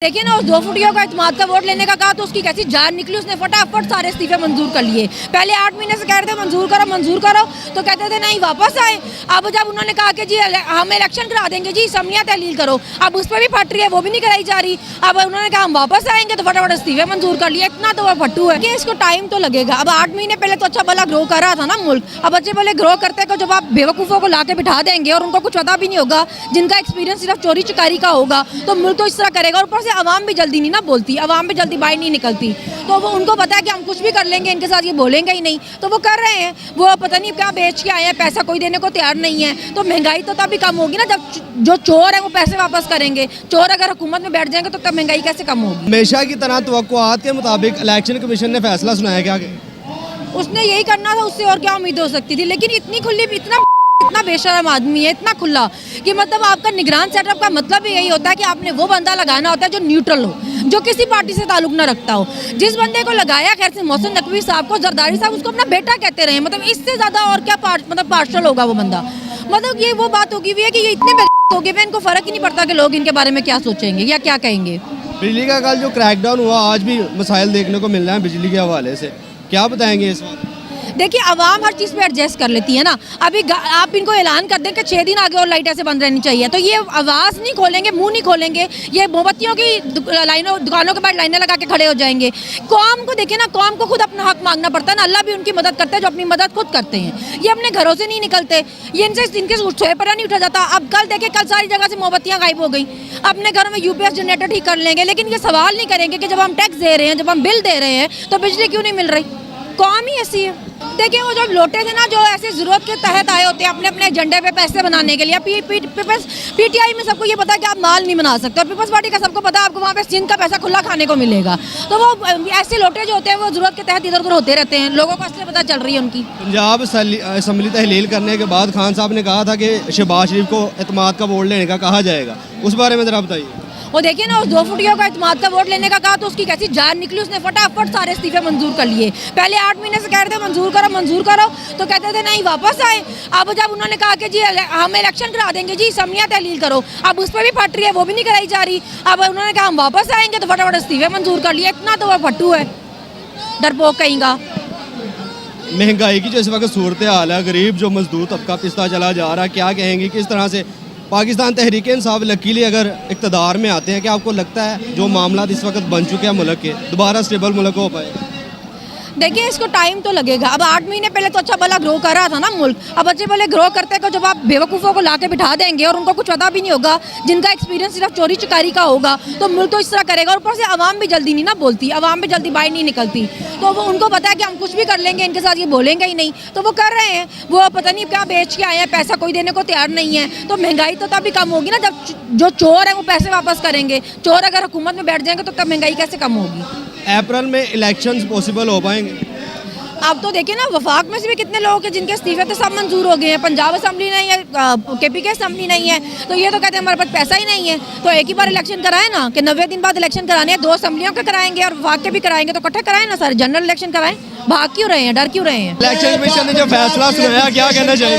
देखिए ना, उस 2 फुटियों का इत्तेमाद का वोट लेने का कहा तो उसकी कैसी जान निकली। उसने फटाफट सारे इस्तीफे मंजूर कर लिए। पहले 8 महीने से कह रहे थे मंजूर करो तो कहते थे नहीं वापस आए। अब जब उन्होंने कहा कि जी हम इलेक्शन करा देंगे जी, असम्बलियाँ तहलील करो, अब उस पर भी फट रही है, वो भी नहीं कराई जा रही। अब उन्होंने कहा हम वापस आएंगे तो फटाफट इस्तीफे मंजूर कर लिए। इतना तो वो फट्टू है कि इसको टाइम तो लगेगा। अब 8 महीने पहले तो अच्छा भला ग्रो कर रहा था ना मुल्क। अब अच्छे भले ग्रो करते को जब आप बेवकूफ़ों को ला के बिठा देंगे और उनको कुछ पता भी नहीं होगा, जिनका एक्सपीरियंस सिर्फ चोरी चकारी का होगा, तो मुल्क तो इस तरह करेगा। और ऊपर से आवाम भी जल्दी ना बोलती, आवाम पे जल्दी बाहर नहीं निकलती, तो वो उनको पता है कि हम कुछ भी कर लेंगे, इनके साथ ये बोलेंगे ही नहीं, तो वो कर रहे हैं। वो पता नहीं क्या बेच के आए हैं, पैसा कोई देने को तैयार नहीं है। तो महंगाई तो तभी कम होगी ना जब जो चोर है वो पैसे वापस करेंगे। चोर अगर हुकूमत में बैठ जाएंगे तो तब महंगाई कैसे कम होगी। हमेशा की तरह तवक्कुआत के मुताबिक इलेक्शन कमीशन ने फैसला सुनाया क्या? उसने यही करना था, उससे और क्या उम्मीद हो सकती थी। लेकिन इतनी खुली, इतना बेशरम आदमी है, इतना खुला कि मतलब आपका निगरान सेटअप का मतलब ही यही होता है कि आपने वो बंदा लगाना होता है जो न्यूट्रल हो, जो किसी पार्टी से ताल्लुक ना रखता हो। जिस बंदे को लगाया खैर से मोहसिन नकवी साहब को, जरदारी साहब उसको अपना बेटा कहते रहे, मतलब इससे ज्यादा और क्या पार्शल होगा वो बंदा। मतलब ये वो बात होगी हुई है कि ये इतने हो गए, इनको फर्क ही नहीं पड़ता कि लोग इनके बारे में क्या सोचेंगे या क्या कहेंगे। बिजली का कल जो क्रैकडाउन हुआ, आज भी मसाइल देखने को मिल रहे हैं बिजली के हवाले से, क्या बताएंगे इस बात? देखिए, आवाम हर चीज़ पे एडजस्ट कर लेती है ना। अभी आप इनको ऐलान कर दें कि 6 दिन आगे और लाइट ऐसे बंद रहनी चाहिए, तो ये आवाज़ नहीं खोलेंगे, मुंह नहीं खोलेंगे, ये मोमबत्तियों की दुकानों के बाद लाइनें लगा के खड़े हो जाएंगे। कौम को देखिए ना, कौम को खुद अपना हक मांगना पड़ता है ना। अल्लाह भी उनकी मदद करता है जो अपनी मदद खुद करते हैं। ये अपने घरों से नहीं निकलते, ये इनके सोए पर नहीं उठा जाता। अब कल देखिए, कल सारी जगह से मोमबत्तियाँ गायब हो गई। अपने घरों में यूपीएस जनरेटर ठीक कर लेंगे, लेकिन ये सवाल नहीं करेंगे कि जब हम टैक्स दे रहे हैं, जब हम बिल दे रहे हैं, तो बिजली क्यों नहीं मिल रही। कौम ही ऐसी है। देखिए, वो जो लोटे थे ना, जो ऐसे जरूरत के तहत आए होते हैं अपने अपने एजेंडे पे पैसे बनाने के लिए। पीटीआई में सबको ये पता है कि आप माल नहीं बना सकते, और पीपल्स पार्टी का सबको पता है आपको वहाँ पे सिंध का पैसा खुला खाने को मिलेगा। तो वो ऐसे लोटे जो होते हैं वो जरूरत के तहत इधर उधर होते रहते हैं। लोगों को असली पता चल रही है उनकी। पंजाब असम्बली तहलील करने के बाद खान साहब ने कहा था कि शहबाज शरीफ को एतमाद का वोट लेने का कहा जाएगा, उस बारे में जरा बताइए। वो देखिए ना, उस 2 फुटियों का इत्तेमाद का वोट लेने का कहा तो उसकी कैसी जान निकली। उसने फटाफट सारे इस्तीफे मंजूर कर लिए। पहले 8 महीने से कह रहे थे मंजूर करो तो कहते थे नहीं वापस आए। अब जब उन्होंने कहा कि जी हम इलेक्शन करा देंगे जी, असम्बलियाँ तहलील करो, अब उस पर भी फट रही है, वो भी नहीं कराई जा रही। अब उन्होंने कहा हम वापस आएंगे तो फटाफट इस्तीफे मंजूर कर लिए। इतना तो वो फट्टू है, डरपोक कहीं का। महंगाई की जो इस वक्त सूरत हाल है, गरीब जो मजदूर तबका पिसता चला जा रहा है, क्या कहेंगे किस तरह से पाकिस्तान तहरीक इंसाफ लकीली अगर इक़्तिदार में आते हैं, क्या आपको लगता है जो मामला इस वक्त बन चुके हैं मुल्क के, दोबारा स्टेबल मुल्क हो पाए? देखिए, इसको टाइम तो लगेगा। अब 8 महीने पहले तो अच्छा भला ग्रो कर रहा था ना मुल्क। अब अच्छे भले ग्रो करते को जब आप बेवकूफ़ों को ला के बिठा देंगे और उनको कुछ पता भी नहीं होगा, जिनका एक्सपीरियंस सिर्फ चोरी चकारी का होगा, तो मुल्क तो इस तरह करेगा। और ऊपर से आवाम भी जल्दी नहीं ना बोलती, आवाम भी जल्दी बाहर नहीं निकलती, तो वो उनको पता है कि हम कुछ भी कर लेंगे, इनके साथ ये बोलेंगे ही नहीं, तो वो कर रहे हैं। वो पता नहीं क्या बेच के आए हैं, पैसा कोई देने को तैयार नहीं है। तो महंगाई तो तभी कम होगी ना जब जो चोर है वो पैसे वापस करेंगे। चोर अगर हुकूमत में बैठ जाएंगे तो तब महंगाई कैसे कम होगी। अप्रैल में इलेक्शंस पॉसिबल हो पाएंगे? अब तो देखिए ना, वफाक में से भी कितने लोग हैं जिनके इस्तीफे तो सब मंजूर हो गए हैं। पंजाब असम्बली नहीं है, केपीके असम्बली नहीं है, तो ये तो कहते हैं हमारे पास पैसा ही नहीं है। तो एक ही बार इलेक्शन कराएं ना, कि 90 दिन बाद इलेक्शन कराने हैं, 2 असम्बलियों के कराएंगे और वफाक के भी कराएंगे, तो इकट्ठे कराएं ना सर, जनरल इलेक्शन कराएं। भाग क्यों रहे हैं, डर क्यों रहे हैं? इलेक्शन कमीशन ने जो फैसला सुनाया, क्या कहना चाहिए?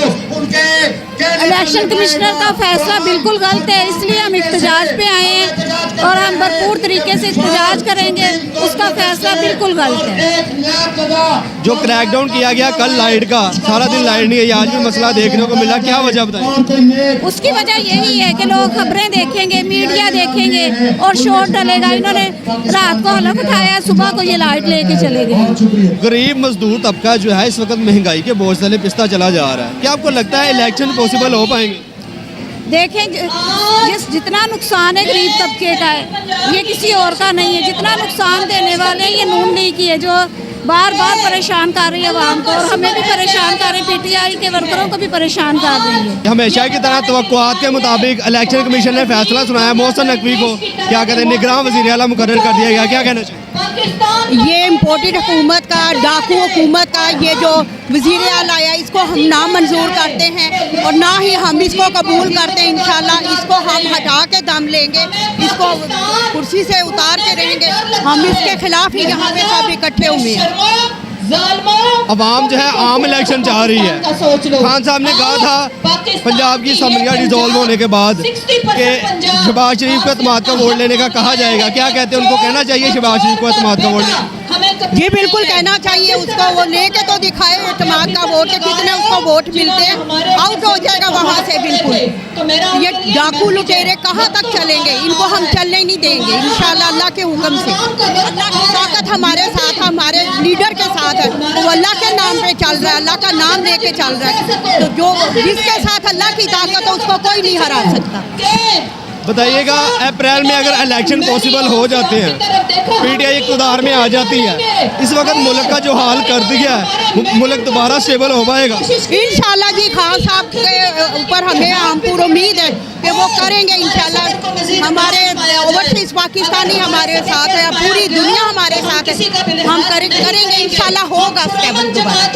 इलेक्शन कमिश्नर का फैसला बिल्कुल गलत है, इसलिए हम इख्तिजाज पे आए हैं और हम भरपूर तरीके से इख्तिजाज करेंगे। उसका फैसला बिल्कुल गलत है। जो क्रैकडाउन किया गया कल लाइट का, सारा दिन लाइट नहीं है, आज भी मसला देखने को मिला, क्या वजह बताएं? उसकी वजह यही है कि लोग खबरें देखेंगे, मीडिया देखेंगे और शोर डलेगा। इन्होंने रात को हलफ उठाया, सुबह को ये लाइट लेके चले गए। गरीब मजदूर तबका जो है इस वक्त महंगाई के बोझ तले पिसता चला जा रहा है, क्या आपको लगता है इलेक्शन पॉसिबल हो पाएंगे? देखें, जितना नुकसान है गरीब तबके का है, ये किसी और का नहीं है। जितना नुकसान देने वाले हैं ये नून लीग की है, जो बार बार परेशान कर रही है आवाम को, और हमें भी परेशान कर रही है, पीटीआई के वर्करों को भी परेशान कर रही है। हमेशा की तरह तवक्कुआत के मुताबिक इलेक्शन कमीशन ने फैसला सुनाया, मोहसिन नकवी को क्या कहते हैं निगरान वज़ीर आला मुकर्रर कर दिया गया, क्या कहना चाहिए? ये इम्पोर्टेड हुकूमत का, डाकू हुकूमत का ये जो वज़ीर आला आया, इसको हम ना मंजूर करते हैं और ना ही हम इसको कबूल करते हैं। इंशाल्लाह इसको हम हटा के दम लेंगे, इसको कुर्सी से उतार के रहेंगे। हम इसके खिलाफ ही यहाँ पे सब इकट्ठे हुए हैं। अवाम जो है आम इलेक्शन चाह रही है। खान साहब ने कहा था पंजाब की असम्बलियाँ डिसॉल्व होने के बाद कि शहबाज शरीफ को एतमाद का वोट लेने का कहा जाएगा, क्या कहते हैं, उनको कहना चाहिए शहबाज शरीफ को एतमाद का वोट लेने? जी बिल्कुल कहना चाहिए उसको, वो लेके तो दिखाए एतमाद का वोट, कितने उसको वोट मिलते हैं, आउट हो जाएगा वहाँ से बिल्कुल। ये डाकू लुटेरे कहाँ तक चलेंगे, इनको हम चलने नहीं देंगे इंशाल्लाह अल्लाह के हुक्म से। अल्लाह की ताकत हमारे साथ, हमारे लीडर के साथ है, वो अल्लाह के नाम पे चल रहा है, अल्लाह का नाम लेके चल रहा है, तो जो जिसके साथ अल्लाह की ताकत है उसको कोई नहीं हरा सकता। बताइएगा, अप्रैल में अगर इलेक्शन पॉसिबल हो जाते हैं, पीटीआई इक़्तिदार में आ जाती है, इस वक्त मुल्क का जो हाल कर दिया है, मुल्क दोबारा स्टेबल हो पाएगा? इंशाल्लाह जी, खान साहब के ऊपर हमें हम पूरी उम्मीद है कि वो करेंगे इंशाल्लाह। हमारे ओवरसीज पाकिस्तानी हमारे साथ है, पूरी दुनिया हमारे साथ है, हम करेंगे इंशाल्लाह, होगा स्टेबल दोबारा।